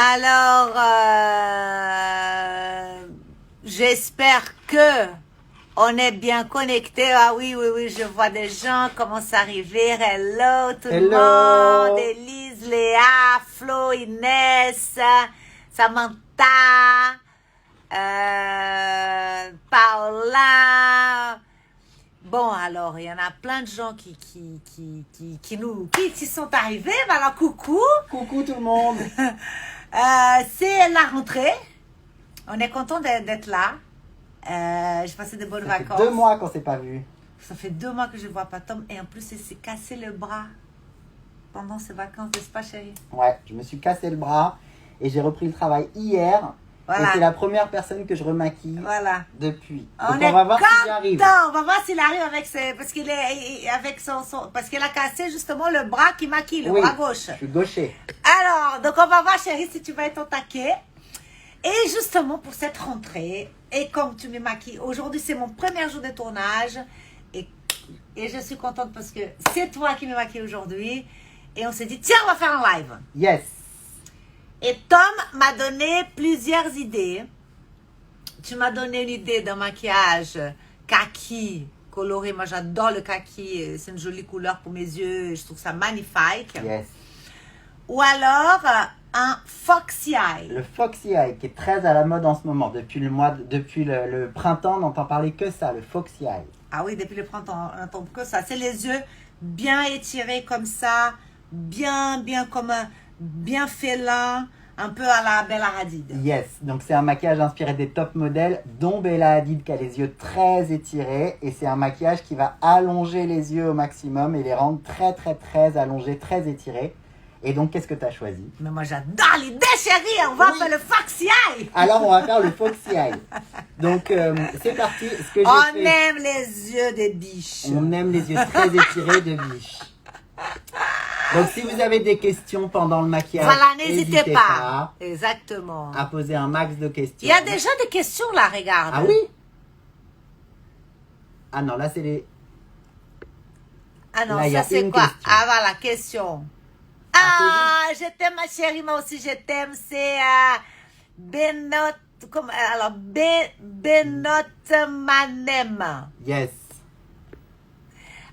Alors, j'espère que on est bien connecté. Ah oui, oui, oui, je vois des gens commencent à arriver. Hello tout le monde. Élise, Léa, Flo, Inès, Samantha, Paola. Bon, alors, il y en a plein de gens qui sont arrivés. Alors, coucou. Coucou tout le monde. C'est la rentrée. On est content d'être là. J'ai passé de bonnes vacances. Ça fait 2 mois qu'on s'est pas vu. Ça fait 2 mois que je ne vois pas Tom. Et en plus, il s'est cassé le bras pendant ses vacances, n'est-ce pas, chérie? Ouais, je me suis cassé le bras et j'ai repris le travail hier. Voilà. Et c'est la première personne que je remaquille depuis. On va voir s'il arrive. On va voir s'il arrive avec ses... Parce qu'il est avec parce qu'il a cassé justement le bras qui maquille, le bras gauche. Je suis gaucher. Alors, donc on va voir, chérie, si tu vas être au taquet. Et justement pour cette rentrée, et comme tu me maquilles, aujourd'hui c'est mon premier jour de tournage. Et je suis contente parce que c'est toi qui me maquilles aujourd'hui. Et on s'est dit, tiens, on va faire un live. Yes. Et Tom m'a donné plusieurs idées. Tu m'as donné une idée d'un maquillage kaki, coloré. Moi, j'adore le kaki. C'est une jolie couleur pour mes yeux. Je trouve ça magnifique. Yes. Ou alors, un foxy eye. Le foxy eye, qui est très à la mode en ce moment. Depuis le printemps, on n'entend parler que ça, le foxy eye. Ah oui, depuis le printemps, on n'entend que ça. C'est les yeux bien étirés comme ça. Bien félin, un peu à la Bella Hadid. Yes, donc c'est un maquillage inspiré des top modèles, dont Bella Hadid qui a les yeux très étirés. Et c'est un maquillage qui va allonger les yeux au maximum et les rendre très très très allongés, très étirés. Et donc, qu'est-ce que tu as choisi? Mais moi, j'adore l'idée, chérie. On va faire le foxy eye. Alors, on va faire le foxy eye. Donc, c'est parti. On aime les yeux des biches. On aime les yeux très étirés de biche. Donc, si vous avez des questions pendant le maquillage, voilà, n'hésitez pas. Exactement. À poser un max de questions. Il y a déjà des questions là, regarde. Ah oui? Ah non, là, c'est les... Ah non, là, ça c'est quoi? Question. Ah voilà, question. Ah, je t'aime ma chérie, moi aussi je t'aime. C'est Benot, alors Benot Manem. Yes.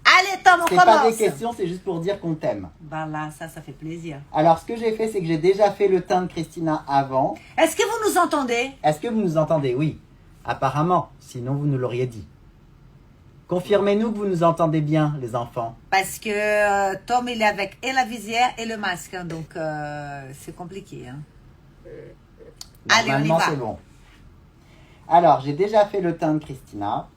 Allez Tom, on commence. C'est pas des questions, c'est juste pour dire qu'on t'aime. Voilà, ça fait plaisir. Alors, ce que j'ai fait, c'est que j'ai déjà fait le teint de Christina avant. Est-ce que vous nous entendez? Est-ce que vous nous entendez? Oui. Apparemment, sinon vous nous l'auriez dit. Confirmez-nous que vous nous entendez bien, les enfants. Parce que Tom, il est avec et la visière et le masque, hein, donc c'est compliqué. Hein. Allez, on y va. C'est bon. Alors, j'ai déjà fait le teint de Christina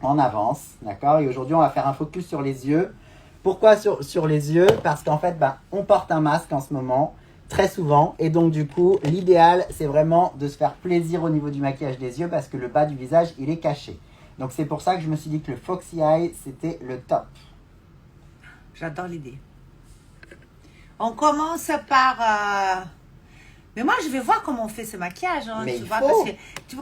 en avance, d'accord? Et aujourd'hui, on va faire un focus sur les yeux. Pourquoi sur les yeux? Parce qu'en fait, on porte un masque en ce moment, très souvent. Et donc, du coup, l'idéal, c'est vraiment de se faire plaisir au niveau du maquillage des yeux parce que le bas du visage, il est caché. Donc, c'est pour ça que je me suis dit que le foxy eye, c'était le top. J'adore l'idée. On commence par... Mais moi, je vais voir comment on fait ce maquillage. Hein, mais tu vois, parce que,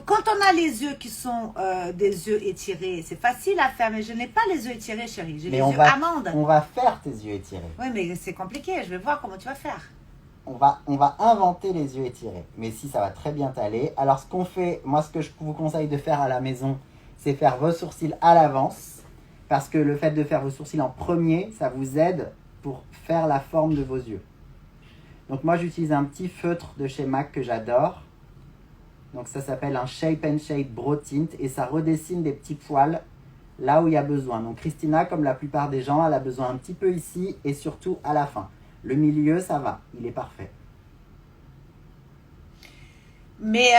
quand on a les yeux qui sont des yeux étirés, c'est facile à faire. Mais je n'ai pas les yeux étirés, chérie. J'ai les yeux amandes. On va faire tes yeux étirés. Oui, mais c'est compliqué. Je vais voir comment tu vas faire. On va inventer les yeux étirés. Mais si, ça va très bien t'aller. Alors, ce qu'on fait, moi, ce que je vous conseille de faire à la maison, c'est faire vos sourcils à l'avance. Parce que le fait de faire vos sourcils en premier, ça vous aide pour faire la forme de vos yeux. Donc moi, j'utilise un petit feutre de chez MAC que j'adore. Donc ça s'appelle un Shape and Shade Brow Tint. Et ça redessine des petits poils là où il y a besoin. Donc Christina, comme la plupart des gens, elle a besoin un petit peu ici et surtout à la fin. Le milieu, ça va. Il est parfait. Mais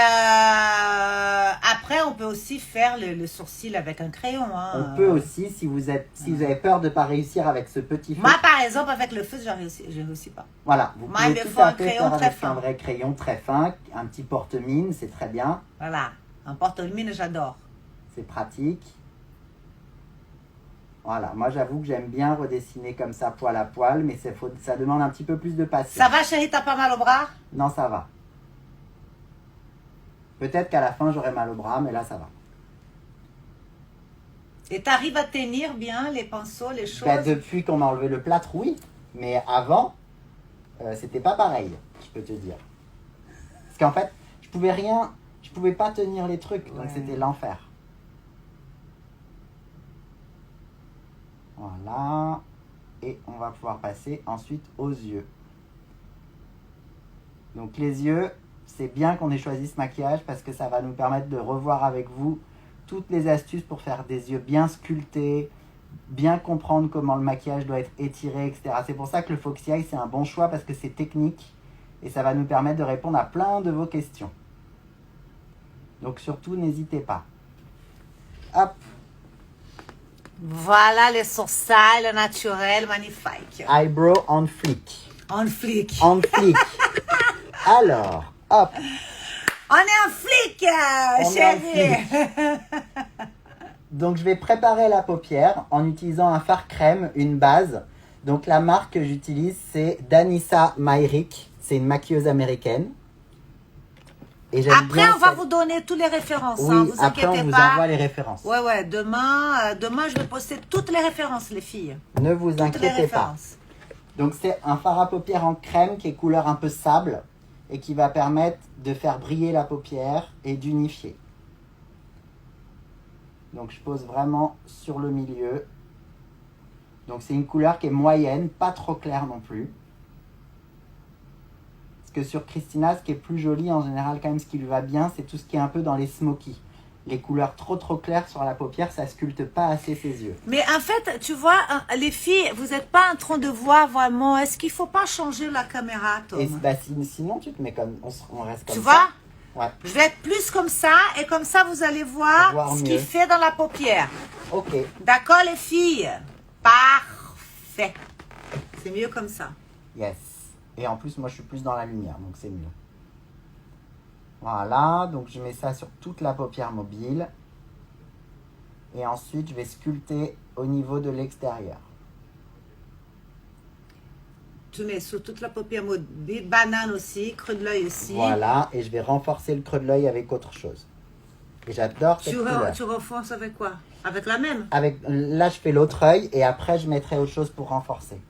après, on peut aussi faire le sourcil avec un crayon. Hein. On peut aussi, si vous avez peur de ne pas réussir avec ce petit feutre. Moi, par exemple, avec le feutre, je réussis pas. Voilà, vous moi, pouvez tout à fait faire avec un vrai crayon très fin, un petit porte-mine, c'est très bien. Voilà, un porte-mine, j'adore. C'est pratique. Voilà, moi j'avoue que j'aime bien redessiner comme ça, poil à poil, mais ça demande un petit peu plus de patience. Ça va, chérie, t'as pas mal au bras? Non, ça va. Peut-être qu'à la fin, j'aurai mal au bras, mais là, ça va. Et tu arrives à tenir bien les pinceaux, les choses? Depuis qu'on a enlevé le plâtre, oui. Mais avant, c'était pas pareil, je peux te dire. Parce qu'en fait, je pouvais pas tenir les trucs, donc c'était l'enfer. Voilà. Et on va pouvoir passer ensuite aux yeux. Donc les yeux, c'est bien qu'on ait choisi ce maquillage parce que ça va nous permettre de revoir avec vous toutes les astuces pour faire des yeux bien sculptés, bien comprendre comment le maquillage doit être étiré, etc. C'est pour ça que le Foxy Eye, c'est un bon choix parce que c'est technique et ça va nous permettre de répondre à plein de vos questions. Donc surtout, n'hésitez pas. Hop. Voilà les sourcils naturels magnifiques. Eyebrow on flick. On flic. On flick. Alors, hop. On est en flic, chérie. Donc, je vais préparer la paupière en utilisant un fard crème, une base. Donc, la marque que j'utilise, c'est Danissa Meyrick. C'est une maquilleuse américaine. Et après, on va vous donner toutes les références. Oui, vous après, inquiétez on vous pas. envoie les références. Ouais. Demain, je vais poster toutes les références, les filles. Ne vous Toutes les inquiétez pas. références. Donc, c'est un fard à paupières en crème qui est couleur un peu sable et qui va permettre de faire briller la paupière et d'unifier. Donc, je pose vraiment sur le milieu. Donc, c'est une couleur qui est moyenne, pas trop claire non plus. Parce que sur Christina, ce qui est plus joli en général, quand même, ce qui lui va bien, c'est tout ce qui est un peu dans les smokies. Les couleurs trop claires sur la paupière, ça sculpte pas assez ses yeux. Mais en fait, tu vois, les filles, vous n'êtes pas en train de voir vraiment. Est-ce qu'il ne faut pas changer la caméra, Tom? Et sinon, tu te mets comme on reste comme ça. Tu vois? Ouais. Je vais être plus comme ça, et comme ça, vous allez voir ce qu'il fait dans la paupière. Ok. D'accord, les filles? Parfait. C'est mieux comme ça. Yes. Et en plus, moi, je suis plus dans la lumière, donc c'est mieux. Voilà, donc je mets ça sur toute la paupière mobile. Et ensuite, je vais sculpter au niveau de l'extérieur. Tu mets sur toute la paupière mobile, banane aussi, creux de l'œil aussi. Voilà, et je vais renforcer le creux de l'œil avec autre chose. Et j'adore cette couleur. Tu renforces avec quoi? Avec la même? Là, je fais l'autre œil et après, je mettrai autre chose pour renforcer.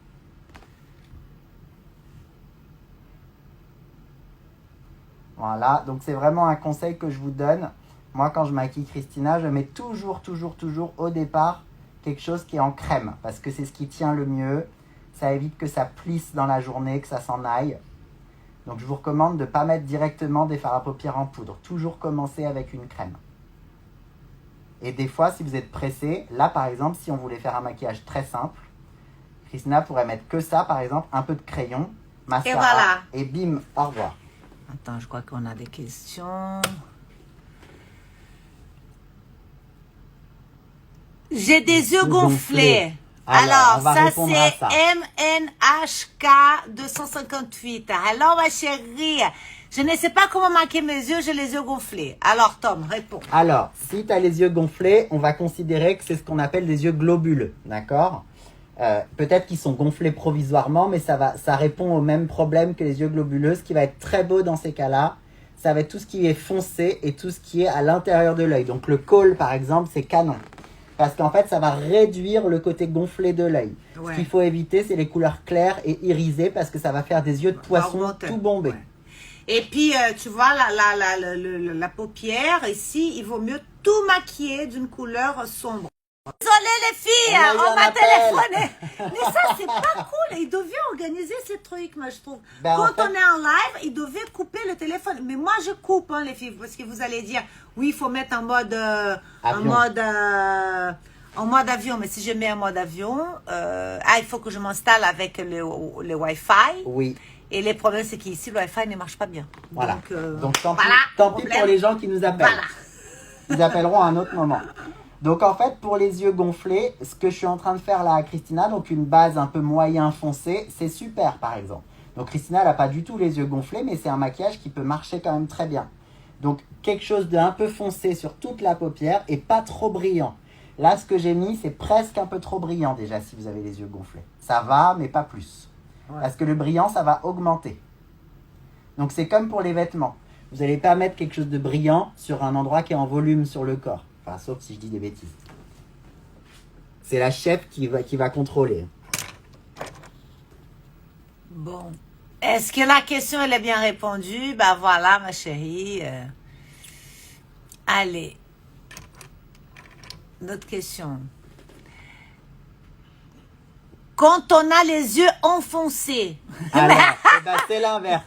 Voilà, donc c'est vraiment un conseil que je vous donne. Moi, quand je maquille Christina, je mets toujours au départ quelque chose qui est en crème. Parce que c'est ce qui tient le mieux. Ça évite que ça plisse dans la journée, que ça s'en aille. Donc je vous recommande de ne pas mettre directement des fards à paupières en poudre. Toujours commencer avec une crème. Et des fois, si vous êtes pressé, là par exemple, si on voulait faire un maquillage très simple, Christina pourrait mettre que ça, par exemple, un peu de crayon, mascara, et voilà. Et bim, au revoir. Attends, je crois qu'on a des questions. J'ai des yeux gonflés. Alors ça c'est MNHK 258. Alors ma chérie, je ne sais pas comment marquer mes yeux, j'ai les yeux gonflés. Alors Tom, réponds. Alors, si tu as les yeux gonflés, on va considérer que c'est ce qu'on appelle des yeux globuleux, d'accord? Peut-être qu'ils sont gonflés provisoirement, mais ça répond au même problème que les yeux globuleux. Ce qui va être très beau dans ces cas-là, ça va être tout ce qui est foncé et tout ce qui est à l'intérieur de l'œil. Donc le col, par exemple, c'est canon. Parce qu'en fait, ça va réduire le côté gonflé de l'œil. Ouais. Ce qu'il faut éviter, c'est les couleurs claires et irisées parce que ça va faire des yeux de poisson tout bombés. Ouais. Et puis, tu vois, la paupière, ici, il vaut mieux tout maquiller d'une couleur sombre. Désolé les filles, on m'a téléphoné. Mais ça, c'est pas cool. Ils devaient organiser ces trucs, moi, je trouve. Quand on est en live, ils devaient couper le téléphone. Mais moi, je coupe, hein, les filles, parce que vous allez dire, oui, il faut mettre en mode avion. Mais si je mets en mode avion, il faut que je m'installe avec le Wi-Fi. Oui. Et les problèmes, c'est qu'ici, le Wi-Fi ne marche pas bien. Voilà. Donc tant pis problème. pour les gens qui nous appellent. Voilà. Ils appelleront à un autre moment. Donc en fait, pour les yeux gonflés, ce que je suis en train de faire là à Christina, donc une base un peu moyen foncé, c'est super par exemple. Donc Christina, elle n'a pas du tout les yeux gonflés, mais c'est un maquillage qui peut marcher quand même très bien. Donc quelque chose d'un peu foncé sur toute la paupière et pas trop brillant. Là, ce que j'ai mis, c'est presque un peu trop brillant déjà si vous avez les yeux gonflés. Ça va, mais pas plus. Ouais. Parce que le brillant, ça va augmenter. Donc c'est comme pour les vêtements. Vous n'allez pas mettre quelque chose de brillant sur un endroit qui est en volume sur le corps. Enfin, sauf si je dis des bêtises. C'est la chef qui va contrôler. Bon. Est-ce que la question, elle est bien répondue? Ben voilà, ma chérie. Allez. Notre question. Quand on a les yeux enfoncés. Alors, eh ben, c'est l'inverse.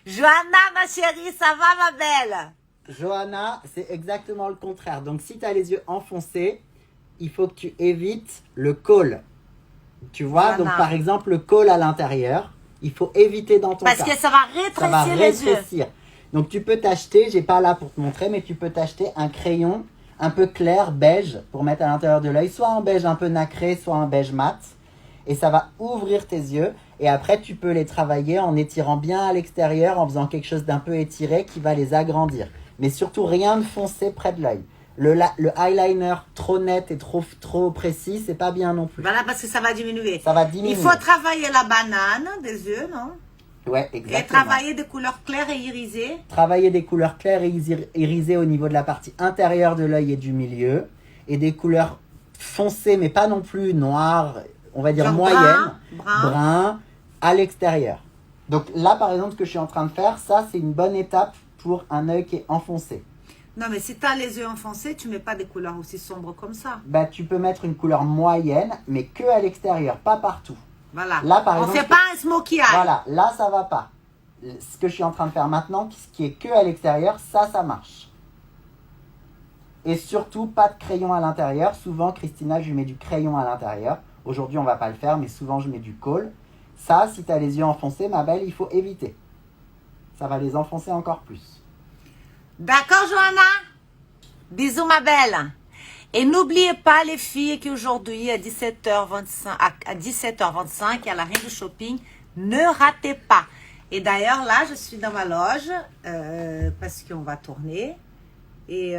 Johanna, ma chérie, ça va, ma belle? Johanna, c'est exactement le contraire. Donc, si tu as les yeux enfoncés, il faut que tu évites le col. Tu vois, Johanna. donc par exemple, le col à l'intérieur, il faut éviter dans ton Parce cas. que ça va rétrécir les yeux. Donc, tu peux t'acheter, j'ai pas là pour te montrer, mais tu peux t'acheter un crayon un peu clair, beige, pour mettre à l'intérieur de l'œil, soit un beige un peu nacré, soit un beige mat. Et ça va ouvrir tes yeux. Et après, tu peux les travailler en étirant bien à l'extérieur, en faisant quelque chose d'un peu étiré qui va les agrandir. Mais surtout, rien de foncé près de l'œil. Le eyeliner trop net et trop précis, c'est pas bien non plus. Voilà, parce que ça va diminuer. Ça va diminuer. Il faut travailler la banane des yeux, non? Ouais, exactement. Et travailler des couleurs claires et irisées. Travailler des couleurs claires et irisées au niveau de la partie intérieure de l'œil et du milieu. Et des couleurs foncées, mais pas non plus noires, on va dire genre moyennes. brun. À l'extérieur. Donc là, par exemple, ce que je suis en train de faire, ça, c'est une bonne étape pour un œil qui est enfoncé. Non, mais si tu as les yeux enfoncés, tu mets pas des couleurs aussi sombres comme ça. Bah, tu peux mettre une couleur moyenne, mais que à l'extérieur, pas partout. Voilà. Là, par on exemple, fait pas un smokey eye. Voilà, là, ça va pas. Ce que je suis en train de faire maintenant, ce qui est que à l'extérieur, ça marche. Et surtout, pas de crayon à l'intérieur. Souvent, Christina, je lui mets du crayon à l'intérieur. Aujourd'hui, on va pas le faire, mais souvent, je mets du kohl. Ça, si tu as les yeux enfoncés, ma belle, il faut éviter. Ça va les enfoncer encore plus. D'accord, Johanna? Bisous, ma belle. Et n'oubliez pas, les filles, qu'aujourd'hui, à 17h25, à 17h25, il y a la Ring Shopping. Ne ratez pas. Et d'ailleurs, là, je suis dans ma loge parce qu'on va tourner. Et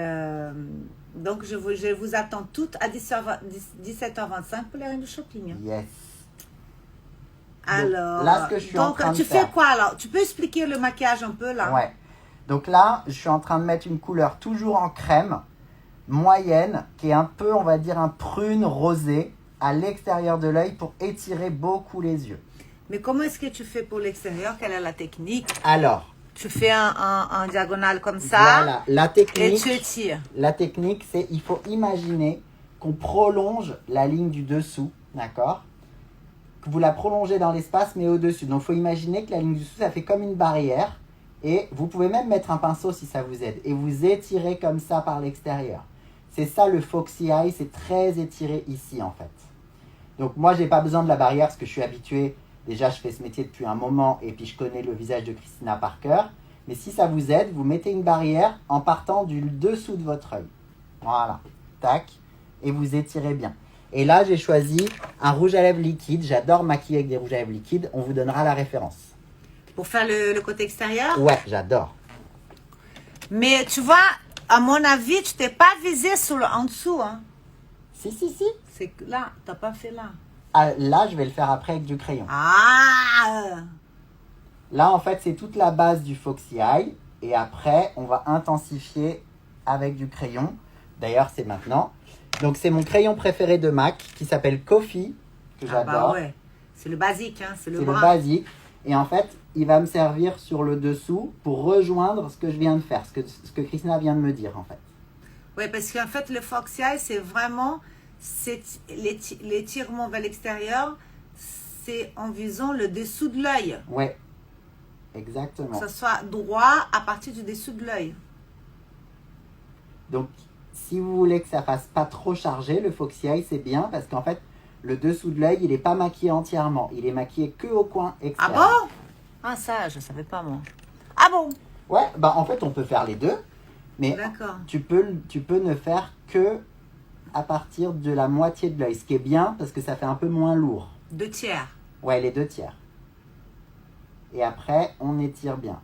donc, je vous attends toutes à 17h25 pour la Ring Shopping. Yes. Alors, donc, là, ce que je suis en train de tu faire, fais quoi alors? Tu peux expliquer le maquillage un peu là? Ouais. Donc là, je suis en train de mettre une couleur toujours en crème, moyenne, qui est un peu, on va dire, un prune rosé à l'extérieur de l'œil pour étirer beaucoup les yeux. Mais comment est-ce que tu fais pour l'extérieur? Quelle est la technique? Alors, tu fais un diagonale comme ça. Voilà, la technique. Et tu étires. La technique, c'est il faut imaginer qu'on prolonge la ligne du dessous, d'accord? Que vous la prolongez dans l'espace, mais au-dessus. Donc, il faut imaginer que la ligne du dessous, ça fait comme une barrière. Et vous pouvez même mettre un pinceau si ça vous aide. Et vous étirez comme ça par l'extérieur. C'est ça le Foxy Eye, c'est très étiré ici en fait. Donc moi, j'ai pas besoin de la barrière parce que je suis habitué. Déjà, je fais ce métier depuis un moment et puis je connais le visage de Christina par cœur. Mais si ça vous aide, vous mettez une barrière en partant du dessous de votre œil. Voilà. Tac. Et vous étirez bien. Et là, j'ai choisi un rouge à lèvres liquide. J'adore maquiller avec des rouges à lèvres liquides. On vous donnera la référence. Pour faire le côté extérieur? Ouais, j'adore. Mais tu vois, à mon avis, tu t'es pas visé en dessous. Hein. Si. C'est là, tu n'as pas fait là. Ah, là, je vais le faire après avec du crayon. Ah! Là, en fait, c'est toute la base du Foxy Eye. Et après, on va intensifier avec du crayon. D'ailleurs, c'est maintenant. Donc, c'est mon crayon préféré de MAC qui s'appelle Coffee, que j'adore. Bah ouais. C'est le basique, hein, c'est le C'est brun. le basique. Et en fait, il va me servir sur le dessous pour rejoindre ce que je viens de faire, ce que Christina vient de me dire, en fait. Oui, parce qu'en fait, le Foxy Eye, c'est vraiment l'étirement vers l'extérieur, c'est en visant le dessous de l'œil. Ouais, exactement. Que ce soit droit à partir du dessous de l'œil. Donc, si vous voulez que ça fasse pas trop chargé, le Foxy Eye, c'est bien parce qu'en fait, le dessous de l'œil, il n'est pas maquillé entièrement. Il est maquillé que au coin extérieur. Ah bon? Ah ça, je ne savais pas moi. Ah bon? Ouais, bah en fait, on peut faire les deux. Mais tu peux ne faire que à partir de la moitié de l'œil. Ce qui est bien parce que ça fait un peu moins lourd. 2 tiers. Ouais, les 2 tiers. Et après, on étire bien.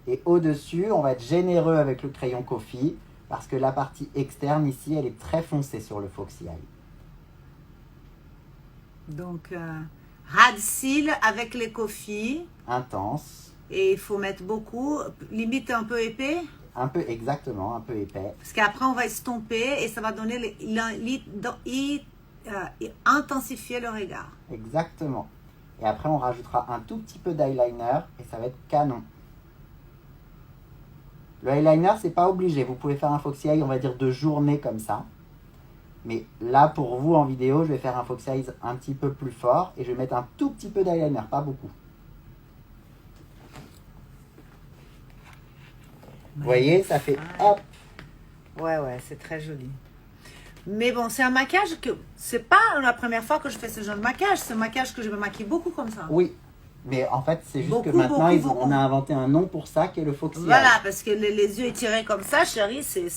Et au-dessus, on va être généreux avec le crayon Coffee parce que la partie externe ici, elle est très foncée sur le Foxy Eye. Donc, ras de cils avec les Coffee. Intense. Et il faut mettre beaucoup, limite un peu épais. Un peu, exactement, un peu épais. Parce qu'après, on va estomper et ça va donner intensifier le regard. Exactement. Et après, on rajoutera un tout petit peu d'eyeliner et ça va être canon. Le eyeliner, c'est pas obligé. Vous pouvez faire un foxy eye, on va dire, de journée comme ça. Mais là, pour vous, en vidéo, je vais faire un foxy eyes un petit peu plus fort et je vais mettre un tout petit peu d'eyeliner, pas beaucoup. Vous voyez, ça fait hop. Ouais, c'est très joli. Mais bon, c'est un maquillage que... C'est pas la première fois que je fais ce genre de maquillage. C'est un maquillage que je me maquille beaucoup comme ça. Oui, mais en fait, c'est juste que Beaucoup, maintenant, beaucoup, on a inventé un nom pour ça qui est le foxy eye. Voilà, parce que les yeux étirés comme ça, chérie, c'est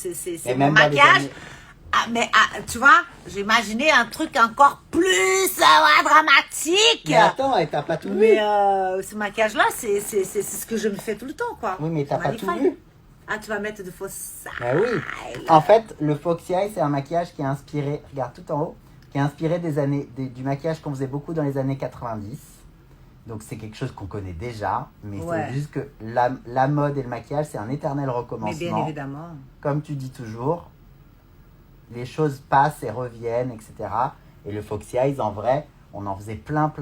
Et mon même dans les maquillage. années- Ah, mais tu vois, j'ai imaginé un truc encore plus dramatique. Mais attends, et t'as pas tout vu. Mais ce maquillage-là, c'est ce que je me fais tout le temps, quoi. Oui, mais t'as pas tout Magnifique. vu. Ah, tu vas mettre de fausses... Ben oui. En fait, le foxy eye, c'est un maquillage qui est inspiré, regarde tout en haut, qui est inspiré du maquillage qu'on faisait beaucoup dans les années 90. Donc c'est quelque chose qu'on connaît déjà, mais Ouais. c'est juste que la mode et le maquillage, c'est un éternel Mais recommencement. bien évidemment. Comme tu dis toujours, les choses passent et reviennent, etc. Et le foxy eyes, en vrai, on en faisait plein.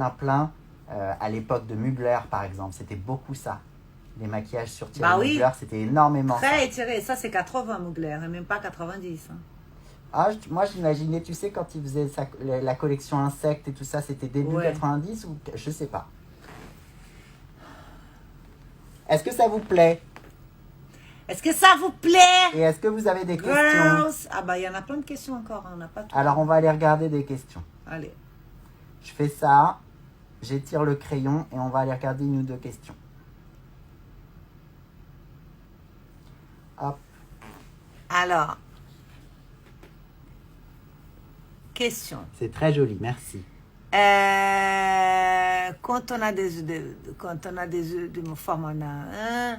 À l'époque de Mugler, par exemple, c'était beaucoup ça. Les maquillages sur Thierry Bah oui. Mugler, c'était énormément ça. Très étiré. Ça, c'est 80 Mugler, et même pas 90. Hein. Ah, moi, j'imaginais, tu sais, quand il faisait la collection insectes et tout ça, c'était début Ouais. 90 ou je sais pas. Est-ce que ça vous plaît? Est-ce que ça vous plaît? Et est-ce que vous avez des questions? Girls. Ah bah, il y en a plein de questions encore. Hein. On n'a pas tout. Alors, on va aller regarder des questions. Allez. Je fais ça, j'étire le crayon et on va aller regarder une ou deux questions. Hop. Alors. Question. C'est très joli, merci. Quand on a des œufs de forme en a un.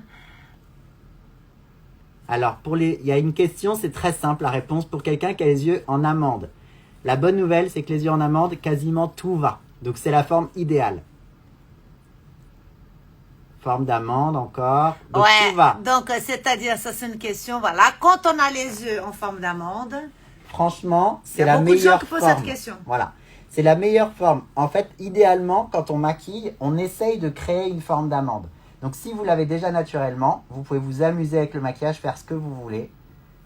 Alors, il y a une question, c'est très simple la réponse pour quelqu'un qui a les yeux en amande. La bonne nouvelle, c'est que les yeux en amande, quasiment tout va. Donc, c'est la forme idéale. Forme d'amande encore. Donc, tout va. Donc c'est-à-dire, ça c'est une question, voilà. Quand on a les yeux en forme d'amande. Franchement, Il y c'est a la beaucoup de gens meilleure qui posent forme. cette question. Voilà. C'est la meilleure forme. En fait, idéalement, quand on maquille, on essaye de créer une forme d'amande. Donc, si vous l'avez déjà naturellement, vous pouvez vous amuser avec le maquillage, faire ce que vous voulez.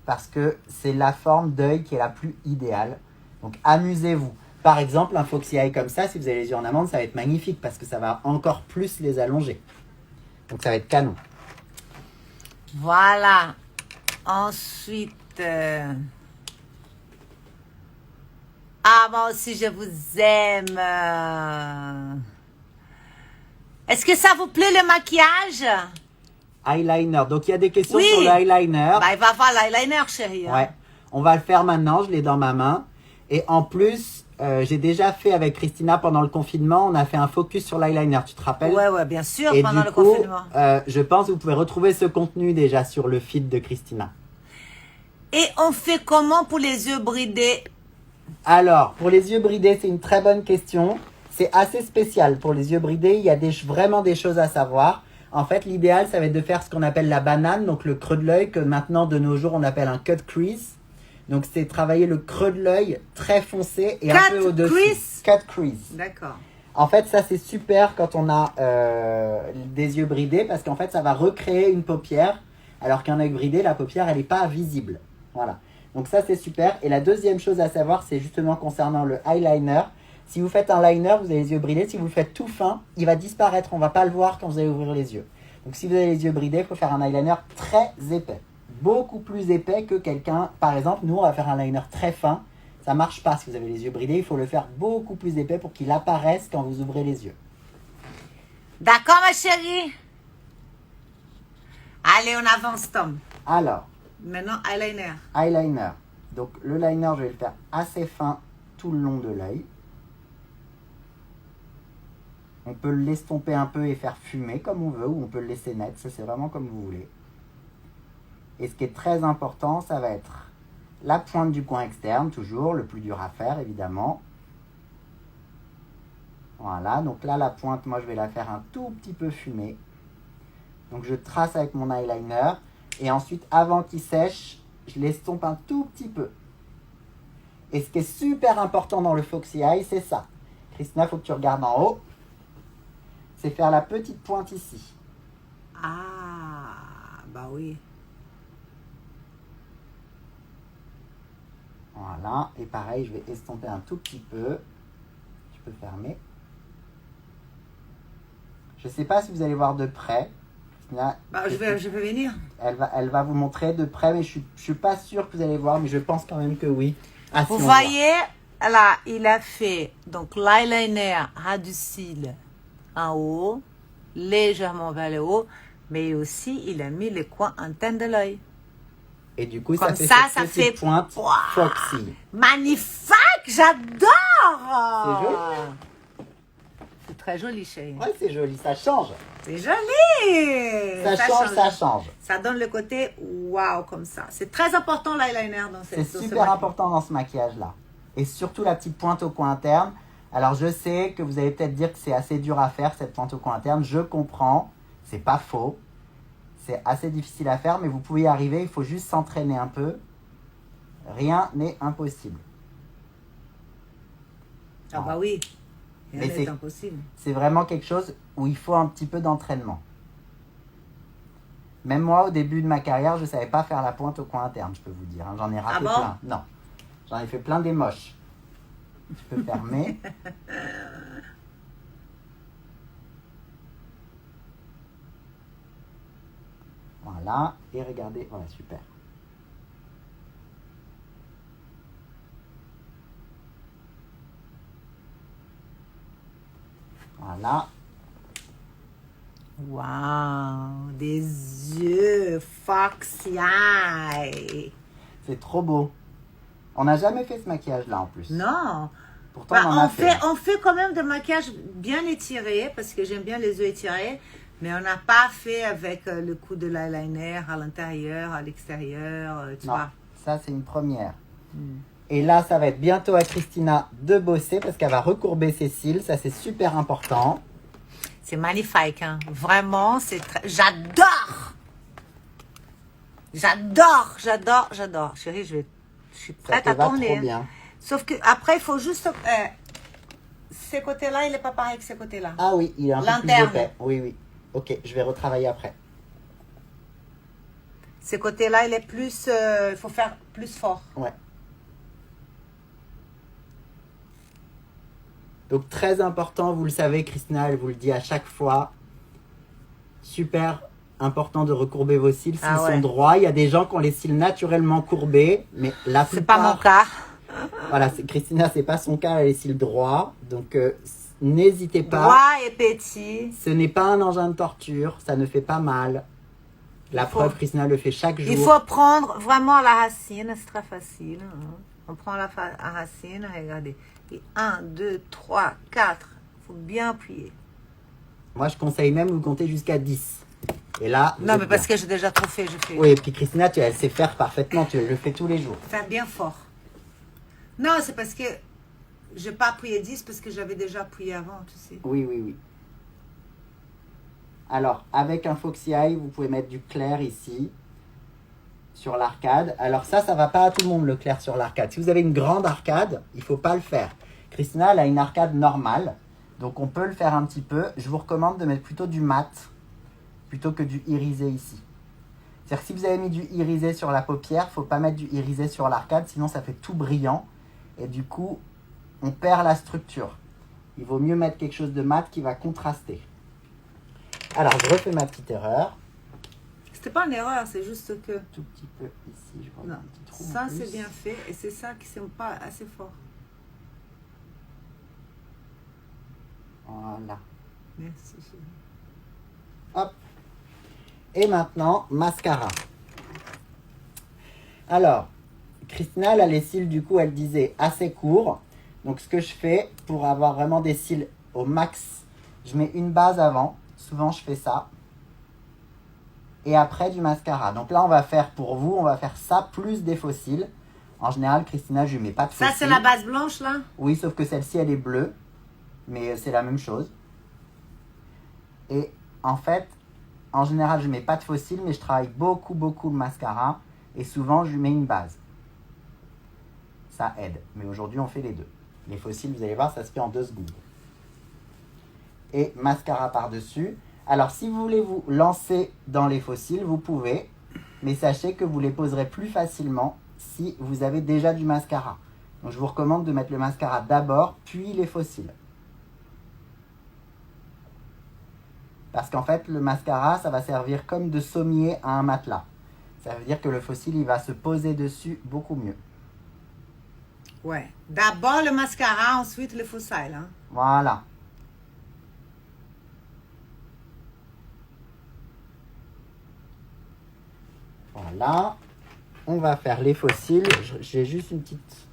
Parce que c'est la forme d'œil qui est la plus idéale. Donc, amusez-vous. Par exemple, un foxy eye comme ça, si vous avez les yeux en amande, ça va être magnifique parce que ça va encore plus les allonger. Donc, ça va être canon. Voilà. Ensuite. Ah, moi aussi, je vous aime. Est-ce que ça vous plaît le maquillage? Eyeliner. Donc, il y a des questions Oui. sur le eyeliner. Bah, il va voir l'eyeliner, chérie. hein. Ouais. On va le faire maintenant. Je l'ai dans ma main. Et en plus, j'ai déjà fait avec Christina pendant le confinement. On a fait un focus sur l'eyeliner. Tu te rappelles? Ouais, bien sûr, Et pendant du le coup, confinement. je pense que vous pouvez retrouver ce contenu déjà sur le feed de Christina. Et on fait comment pour les yeux bridés? Alors, pour les yeux bridés, c'est une très bonne question. C'est assez spécial. Pour les yeux bridés, il y a vraiment des choses à savoir. En fait, l'idéal, ça va être de faire ce qu'on appelle la banane, donc le creux de l'œil, que maintenant, de nos jours, on appelle un cut crease. Donc, c'est travailler le creux de l'œil très foncé et un peu Cut au-dessus. crease? Cut crease. D'accord. En fait, ça, c'est super quand on a des yeux bridés, parce qu'en fait, ça va recréer une paupière, alors qu'un œil bridé, la paupière, elle n'est pas visible. Voilà. Donc ça, c'est super. Et la deuxième chose à savoir, c'est justement concernant le eyeliner. Si vous faites un liner, vous avez les yeux bridés. Si vous le faites tout fin, il va disparaître. On ne va pas le voir quand vous allez ouvrir les yeux. Donc si vous avez les yeux bridés, il faut faire un eyeliner très épais. Beaucoup plus épais que quelqu'un. Par exemple, nous, on va faire un liner très fin. Ça ne marche pas si vous avez les yeux bridés. Il faut le faire beaucoup plus épais pour qu'il apparaisse quand vous ouvrez les yeux. D'accord, ma chérie? Allez, on avance, Tom. Alors, Maintenant, eyeliner. eyeliner. Donc le liner, je vais le faire assez fin tout le long de l'œil. On peut l'estomper un peu et faire fumer comme on veut, ou on peut le laisser net, ça c'est vraiment comme vous voulez. Et ce qui est très important, ça va être la pointe du coin externe, toujours, le plus dur à faire évidemment. Voilà, donc là la pointe, moi je vais la faire un tout petit peu fumée. Donc je trace avec mon eyeliner, et ensuite avant qu'il sèche, je l'estompe un tout petit peu. Et ce qui est super important dans le foxy eye, c'est ça. Christina, il faut que tu regardes en haut. c'est faire la petite pointe ici. Ah, bah oui. Voilà, et pareil, je vais estomper un tout petit peu. Tu peux fermer. Je ne sais pas si vous allez voir de près. Là, Bah, je vais venir. elle va vous montrer de près, mais je suis pas sûre que vous allez voir, mais je pense quand même que oui. Ah, Vous si, on voit. voyez, là, il a fait donc l'eyeliner ras du cil en haut, légèrement vers le haut, mais aussi il a mis les coins internes de l'œil. Et du coup, Comme ça fait ça, cette ça petite fait pointe Ouah, foxy. magnifique, j'adore. C'est joli. C'est très joli, chérie. Ouais, c'est joli, ça change. C'est joli. Ça change, ça change. Ça donne le côté waouh comme ça. C'est très important l'eyeliner dans C'est ce super maquillage. important dans ce maquillage-là. Et surtout la petite pointe au coin interne. Alors, je sais que vous allez peut-être dire que c'est assez dur à faire, cette pointe au coin interne. Je comprends. C'est pas faux. C'est assez difficile à faire, mais vous pouvez y arriver. Il faut juste s'entraîner un peu. Rien n'est impossible. Ah bah oui. Mais C'est impossible. C'est vraiment quelque chose où il faut un petit peu d'entraînement. Même moi, au début de ma carrière, je ne savais pas faire la pointe au coin interne, je peux vous dire. Hein. J'en ai raté bon plein. Non. J'en ai fait plein des moches. Tu peux fermer. Voilà. Et regardez. Voilà, super. Voilà. Waouh, des yeux foxy eye. C'est trop beau. On n'a jamais fait ce maquillage-là en plus. Non. Pourtant, Bah, on en a fait. on fait quand même des maquillages bien étirés parce que j'aime bien les yeux étirés, mais on n'a pas fait avec le coup de l'eyeliner à l'intérieur, à l'extérieur, tu Non, vois. ça c'est une première. Et là, ça va être bientôt à Christina de bosser parce qu'elle va recourber ses cils. Ça, c'est super important. C'est magnifique, hein. Vraiment, c'est très... J'adore. J'adore, j'adore, j'adore. Chérie, je suis Ça prête te à va tourner. trop hein. bien. Sauf que après, il faut juste... ces côtés-là, il n'est pas pareil que ces côtés-là. Ah oui, il est un peu plus L'interne. épais. Oui, oui. Ok, je vais retravailler après. Ces côtés-là, il est plus... il faut faire plus fort. Ouais. Donc, très important, vous le savez, Christina, elle vous le dit à chaque fois. Super important de recourber vos cils s'ils sont droits. Il y a des gens qui ont les cils naturellement courbés, mais la C'est plupart... pas mon cas. Voilà, Christina, c'est pas son cas, elle a les cils droits. Donc, n'hésitez pas. Droit et petit. Ce n'est pas un engin de torture, ça ne fait pas mal. La preuve, Christina le fait chaque jour. Il faut prendre vraiment la racine, c'est très facile. Hein. On prend la racine, regardez. Et 1, 2, 3, 4. Il faut bien appuyer. Moi, je conseille même de compter jusqu'à 10. Et là, non, mais parce que j'ai déjà trop fait, je fais. Oui, et puis Christina, elle sait faire parfaitement, tu le fais tous les jours. Faire bien fort. Non, c'est parce que je n'ai pas appuyé 10 parce que j'avais déjà appuyé avant, tu sais. Oui, oui, oui. Alors, avec un Foxy Eye, vous pouvez mettre du clair ici, sur l'arcade. Alors ça va pas à tout le monde, le clair sur l'arcade. Si vous avez une grande arcade, il faut pas le faire. Christina, elle a une arcade normale, donc on peut le faire un petit peu. Je vous recommande de mettre plutôt du mat, plutôt que du irisé ici. C'est-à-dire que si vous avez mis du irisé sur la paupière, faut pas mettre du irisé sur l'arcade, sinon ça fait tout brillant. Et du coup, on perd la structure. Il vaut mieux mettre quelque chose de mat qui va contraster. Alors, je refais ma petite erreur. C'était pas une erreur, c'est juste que... Tout petit peu ici, je vois non, un petit trou. ça c'est bien fait et c'est ça qui ne pas assez fort. Voilà. Merci. Hop. Et maintenant, mascara. Alors, Christina, elle a les cils, du coup, elle disait assez courts. Donc, ce que je fais pour avoir vraiment des cils au max, je mets une base avant. Souvent, je fais ça. Et après, du mascara. Donc là, on va faire pour vous, on va faire ça plus des faux cils. En général, Christina, je ne mets pas de faux cils. Ça, c'est la base blanche, là? Oui, sauf que celle-ci, elle est bleue. Mais c'est la même chose. Et en fait, en général, je ne mets pas de faux cils, mais je travaille beaucoup, beaucoup le mascara. Et souvent, je lui mets une base. Ça aide. Mais aujourd'hui, on fait les deux. Les faux cils, vous allez voir, ça se fait en 2 secondes. et mascara par-dessus. Alors, si vous voulez vous lancer dans les faux cils, vous pouvez, mais sachez que vous les poserez plus facilement si vous avez déjà du mascara. Donc, je vous recommande de mettre le mascara d'abord, puis les faux cils. Parce qu'en fait, le mascara, ça va servir comme de sommier à un matelas. Ça veut dire que le faux cil, il va se poser dessus beaucoup mieux. Ouais. D'abord le mascara, ensuite le faux cils. Hein. Voilà. Voilà. On va faire les faux cils. J'ai juste une petite...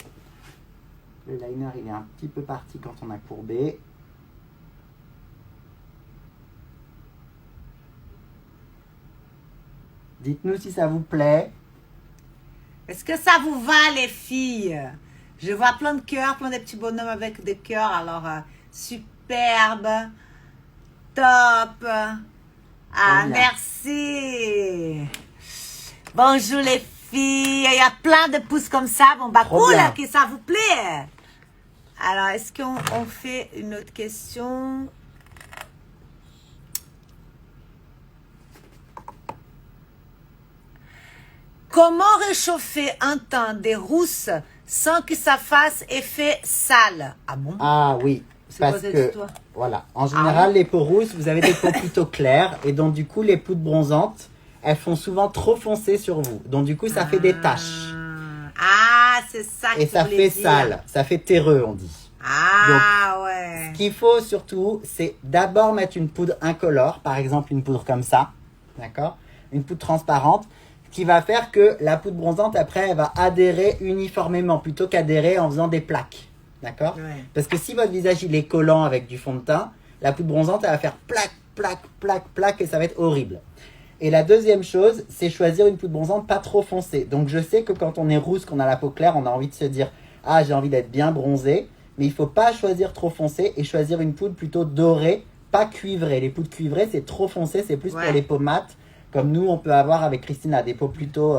Le liner, il est un petit peu parti quand on a courbé. Dites-nous si ça vous plaît. Est-ce que ça vous va, les filles? Je vois plein de cœurs, plein de petits bonhommes avec des cœurs. Alors, superbe, top. Ah, merci. Bonjour, les filles. Il y a plein de pouces comme ça. Bon, bah, Trop cool, bien. que ça vous plaît. Alors, est-ce qu'on fait une autre question? Comment réchauffer un teint des rousses sans que ça fasse effet sale? Ah bon? Ah oui, C'est parce quoi cette que, histoire? voilà, en général, les peaux rousses, vous avez des peaux plutôt claires, et donc du coup, les poudres bronzantes, elles font souvent trop foncé sur vous. Donc du coup, ça fait des taches. Ah, c'est ça que Et tu ça voulais fait dire. sale, ça fait terreux, on dit. Ah, ouais. Ce qu'il faut surtout, c'est d'abord mettre une poudre incolore, par exemple une poudre comme ça, d'accord? Une poudre transparente, qui va faire que la poudre bronzante, après, elle va adhérer uniformément, plutôt qu'adhérer en faisant des plaques, d'accord? Ouais. Parce que si votre visage, il est collant avec du fond de teint, la poudre bronzante, elle va faire plaque, plaque, plaque, plaque, et ça va être horrible. Et la deuxième chose, c'est choisir une poudre bronzante pas trop foncée. Donc je sais que quand on est rousse, qu'on a la peau claire, on a envie de se dire « Ah, j'ai envie d'être bien bronzé », mais il ne faut pas choisir trop foncé et choisir une poudre plutôt dorée, pas cuivrée. Les poudres cuivrées, c'est trop foncé, c'est plus Ouais. pour les peaux mates, comme nous, on peut avoir avec Christina, des peaux plutôt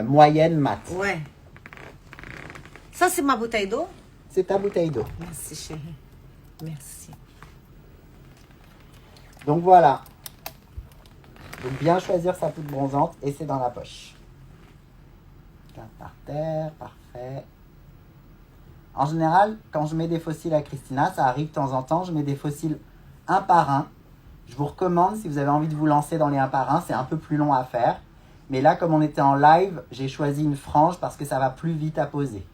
moyennes, mates. Ouais. Ça, c'est ma bouteille d'eau? C'est ta bouteille d'eau. Merci, chérie. Merci. Donc voilà. Donc bien choisir sa poudre bronzante et c'est dans la poche. Regarde par terre, parfait. En général, quand je mets des fossiles à Christina, ça arrive de temps en temps, je mets des fossiles un par un. Je vous recommande, si vous avez envie de vous lancer dans les un par un, c'est un peu plus long à faire. Mais là, comme on était en live, j'ai choisi une frange parce que ça va plus vite à poser.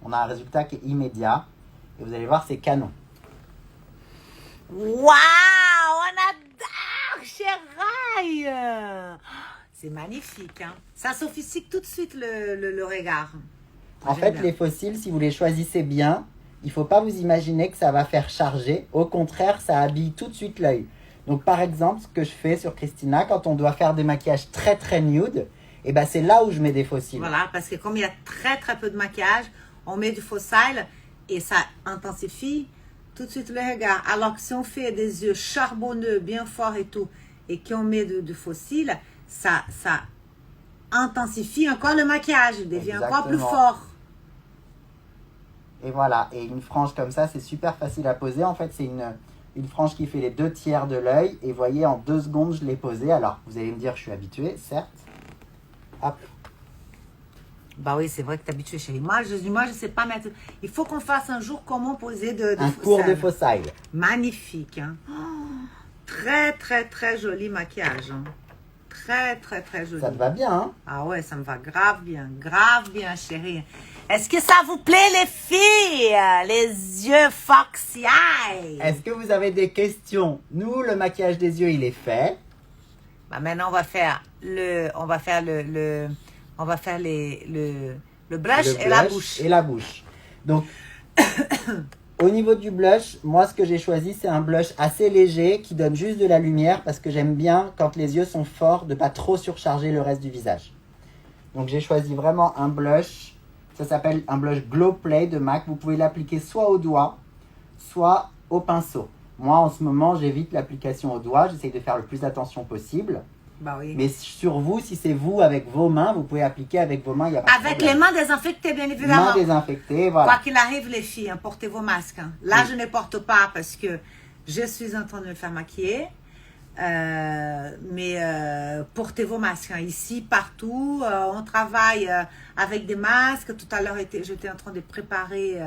On a un résultat qui est immédiat. Et vous allez voir, c'est canon. Waouh, on adore, chérie. C'est magnifique, hein. Ça sophistique tout de suite le regard. En J'aime fait, bien. les fossiles, si vous les choisissez bien, il ne faut pas vous imaginer que ça va faire charger. Au contraire, ça habille tout de suite l'œil. Donc, par exemple, ce que je fais sur Christina, quand on doit faire des maquillages très, très nude, et ben, c'est là où je mets des fossiles. Voilà, parce que comme il y a très très peu de maquillage, on met du faux cils et ça intensifie tout de suite le regard. Alors que si on fait des yeux charbonneux, bien forts et tout, et qu'on met du faux cils, ça intensifie encore le maquillage, il devient encore plus Exactement. fort. Et voilà, et une frange comme ça, c'est super facile à poser. En fait, c'est une frange qui fait les 2/3 de l'œil. Et vous voyez, en 2 secondes, je l'ai posée. Alors, vous allez me dire, je suis habitué, certes. Hop. Bah oui, c'est vrai que t'es habitué, chérie. Moi, je sais pas mettre... Il faut qu'on fasse un jour comment poser de Un faux cours de cils. faux cils. Magnifique, hein. Oh, très très très joli maquillage, hein. Très très très joli. Ça te va bien, hein? Ah ouais, ça me va grave bien, chérie. Est-ce que ça vous plaît, les filles? Les yeux foxy eyes. Est-ce que vous avez des questions? Nous, le maquillage des yeux, il est fait. Bah maintenant, on va faire le blush Le et la blush bouche. Et la bouche. Donc, au niveau du blush, moi, ce que j'ai choisi, c'est un blush assez léger qui donne juste de la lumière parce que j'aime bien, quand les yeux sont forts, de pas trop surcharger le reste du visage. Donc, j'ai choisi vraiment un blush. Ça s'appelle un blush Glow Play de MAC. Vous pouvez l'appliquer soit au doigt, soit au pinceau. Moi, en ce moment, j'évite l'application au doigt. J'essaye de faire le plus d'attention possible. Bah oui. Mais sur vous, si c'est vous avec vos mains, vous pouvez appliquer avec vos mains. Il y a pas de Avec les problème. mains désinfectées, bien évidemment. Mains désinfectées, Quoi voilà. qu'il arrive, les filles, hein, portez vos masques, hein. Là, Oui. je ne porte pas parce que Je suis en train de me faire maquiller. Mais portez vos masques. Hein. Ici, partout, on travaille avec des masques. Tout à l'heure, j'étais en train de préparer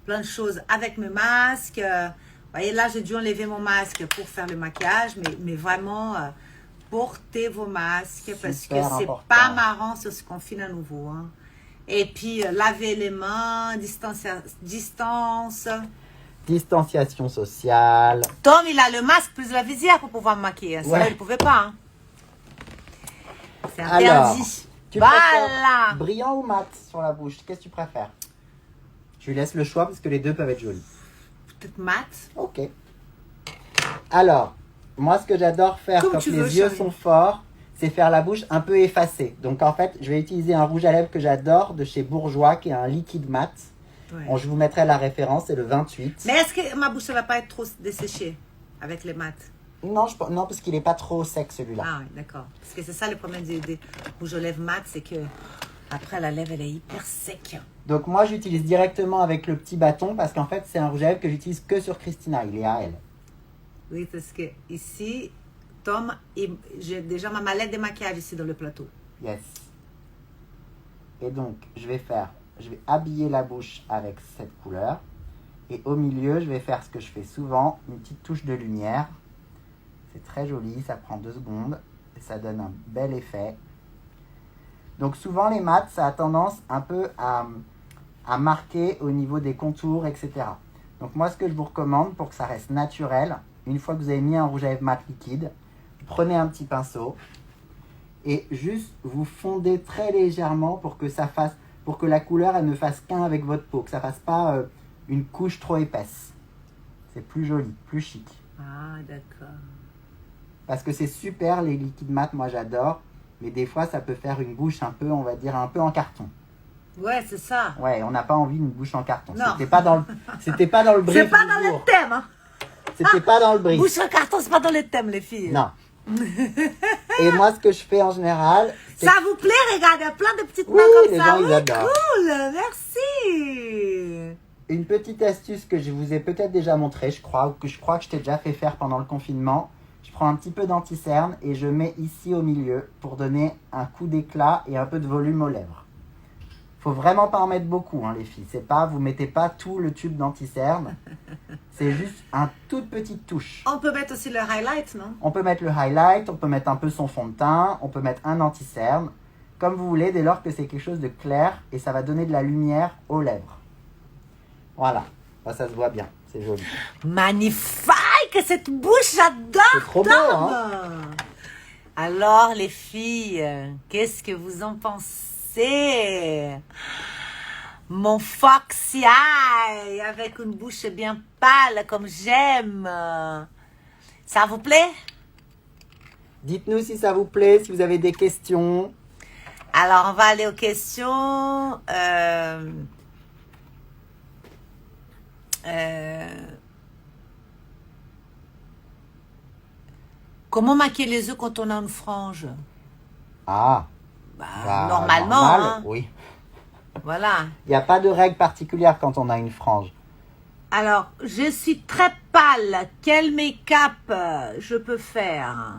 plein de choses avec mes masques. Vous voyez, là, j'ai dû enlever mon masque pour faire le maquillage. Mais vraiment, portez vos masques parce que c'est important. pas marrant si on se confine à nouveau. Hein. Et puis, lavez les mains, distance. Distanciation sociale. Tom, il a le masque plus la visière pour pouvoir me maquiller. Ça, Ouais. il ne pouvait pas. Hein. C'est Alors, interdit. tu Voilà. préfères brillant ou mat sur la bouche? Qu'est-ce que tu préfères? Je lui laisse le choix parce que les deux peuvent être jolis. Peut-être mat. Ok. Alors, moi, ce que j'adore faire Comme quand tu les veux, yeux chérie. sont forts, c'est faire la bouche un peu effacée. Donc, en fait, je vais utiliser un rouge à lèvres que j'adore de chez Bourjois, qui est un liquide mat. Ouais. Bon, je vous mettrai la référence, c'est le 28. Mais est-ce que ma bouche ne va pas être trop desséchée avec les mats? Non, non, parce qu'il n'est pas trop sec, celui-là. Ah oui, d'accord. Parce que c'est ça le problème des rouges aux lèvres mat, c'est que après la lèvre, elle est hyper sec. Donc, moi, j'utilise directement avec le petit bâton parce qu'en fait, c'est un rouge à lèvres que j'utilise que sur Christina. Il est à elle. Oui, parce que ici, Tom, j'ai déjà ma mallette de maquillage ici dans le plateau. Yes. Et donc, je vais habiller la bouche avec cette couleur. Et au milieu, je vais faire ce que je fais souvent, une petite touche de lumière. C'est très joli, ça prend 2 secondes. Et ça donne un bel effet. Donc souvent, les mats, ça a tendance un peu à marquer au niveau des contours, etc. Donc moi, ce que je vous recommande pour que ça reste naturel, une fois que vous avez mis un rouge à lèvres mat liquide, prenez un petit pinceau et juste vous fondez très légèrement pour que la couleur elle ne fasse qu'un avec votre peau, que ça fasse pas une couche trop épaisse. C'est plus joli, plus chic. Ah, d'accord. Parce que c'est super les liquides mat, moi j'adore, mais des fois ça peut faire une bouche un peu, on va dire, un peu en carton. Ouais, c'est ça. Ouais, on n'a pas envie d'une bouche en carton. Non. C'était pas dans le brief C'est pas du dans jour. le thème. Hein. C'était pas dans le brief. Bouche en carton, c'est pas dans le thème, les filles. Non. Et moi, ce que je fais en général, c'est Ça vous plaît? Regardez, il y a plein de petites mains Oui, comme les ça. gens, ils Oui, adorent. cool, merci. une petite astuce que je vous ai peut-être déjà montrée, je crois, ou que je crois que je t'ai déjà fait faire pendant le confinement. Je prends un petit peu d'anti-cerne et je mets ici au milieu pour donner un coup d'éclat et un peu de volume aux lèvres. Faut vraiment pas en mettre beaucoup, hein, les filles. C'est pas, vous mettez pas tout le tube d'anti-cerne. C'est juste un toute petite touche. On peut mettre aussi le highlight, non? On peut mettre le highlight, on peut mettre un peu son fond de teint, on peut mettre un anti-cerne, comme vous voulez, dès lors que c'est quelque chose de clair et ça va donner de la lumière aux lèvres. Voilà, ça se voit bien, c'est joli. Magnifique, cette bouche, j'adore. C'est trop beau, Tom. hein? Alors, les filles, qu'est-ce que vous en pensez? Mon foxy eye, avec une bouche bien pâle, comme j'aime. Ça vous plaît? Dites-nous si ça vous plaît, si vous avez des questions. Alors, on va aller aux questions. Comment maquiller les yeux quand on a une frange? Ah, Normalement, normal, hein. oui. Voilà. Il n'y a pas de règle particulière quand on a une frange. Alors, je suis très pâle. Quel make-up je peux faire?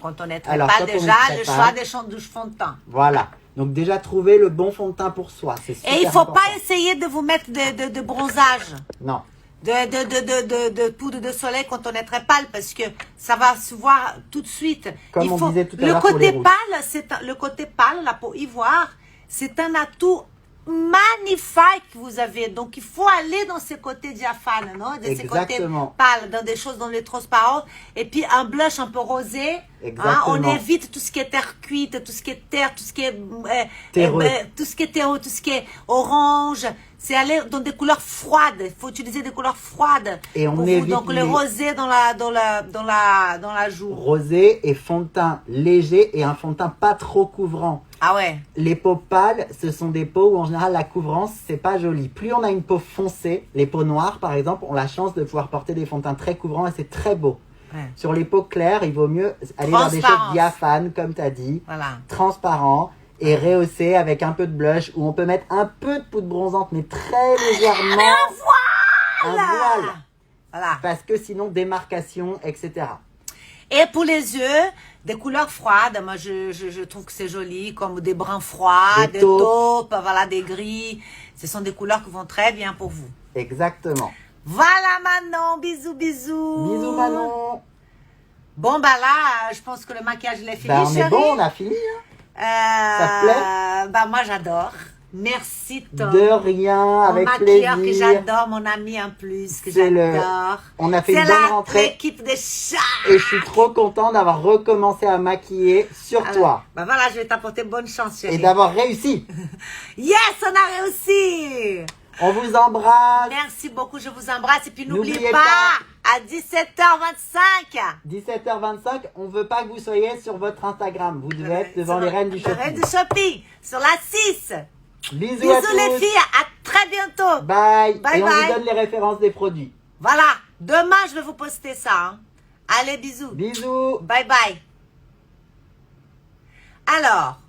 Quand on est très Alors, pâle, quand on est déjà, très le pâle- choix du fond de teint. Voilà. Donc déjà, trouver le bon fond de teint pour soi. C'est super Et il ne faut important. pas essayer de vous mettre de bronzage. Non. De poudre de soleil quand on est très pâle parce que ça va se voir tout de suite. Comme on disait tout à le l'heure pour les côté rouges. pâle, le côté pâle, la peau ivoire, c'est un atout magnifique que vous avez. Donc il faut aller dans ces côtés diaphanes, non? De ces côtés Exactement. pâles, dans des choses dans les transparents. Et puis un blush un peu rosé. Exactement. On évite tout ce qui est terre cuite, tout ce qui est terre, tout ce qui est Terreux. tout ce qui est terreux, tout ce qui est orange. C'est aller dans des couleurs froides. Il faut utiliser des couleurs froides. Et on pour évite donc le les- rosé dans la joue. Rosé et fond de teint léger et un fond de teint pas trop couvrant. Ah ouais. Les peaux pâles, ce sont des peaux où en général la couvrance, c'est pas joli. Plus on a une peau foncée, les peaux noires par exemple, ont la chance de pouvoir porter des fonds de teint très couvrants et c'est très beau. Ouais. Sur les peaux claires, il vaut mieux aller dans des choses Transparence. diaphanes, comme tu as dit, Voilà. transparents et rehaussés avec un peu de blush où on peut mettre un peu de poudre bronzante mais très légèrement. Un voile. Voilà. Parce que sinon, démarcation, etc. Et pour les yeux, des couleurs froides. Moi, je trouve que c'est joli, comme des bruns froids, des taupes, voilà, des gris. Ce sont des couleurs qui vont très bien pour vous. Exactement. Voilà Manon, bisous, bisous. Bisous Manon. Bon, bah là, je pense que le maquillage, je l'ai fini, Bah, on chérie. est bon, on a fini. Hein. Ça te plaît? Bah, moi, j'adore. Merci, Tom. De rien, avec mon maquilleur plaisir. que j'adore, mon ami en plus, que C'est j'adore. On a fait une bonne rentrée. C'est l'équipe des chats. Et je suis trop content d'avoir recommencé à maquiller sur toi. Bah voilà, je vais t'apporter bonne chance, chérie. Et d'avoir réussi. Yes, on a réussi. On vous embrasse. Merci beaucoup, je vous embrasse. Et puis n'oubliez N'oubliez pas, à 17h25. 17h25, on veut pas que vous soyez sur votre Instagram. Vous devez être devant les reines du Les reines shopping. du shopping, sur la 6. Bisous, Bisous à tous. les filles, à très bientôt. Bye. Bye, Et on bye. vous donne les références des produits. Voilà, demain je vais vous poster ça. Hein. Allez, bisous. Bisous. Bye bye. Alors,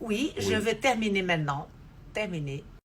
oui, je vais terminer maintenant. Terminer.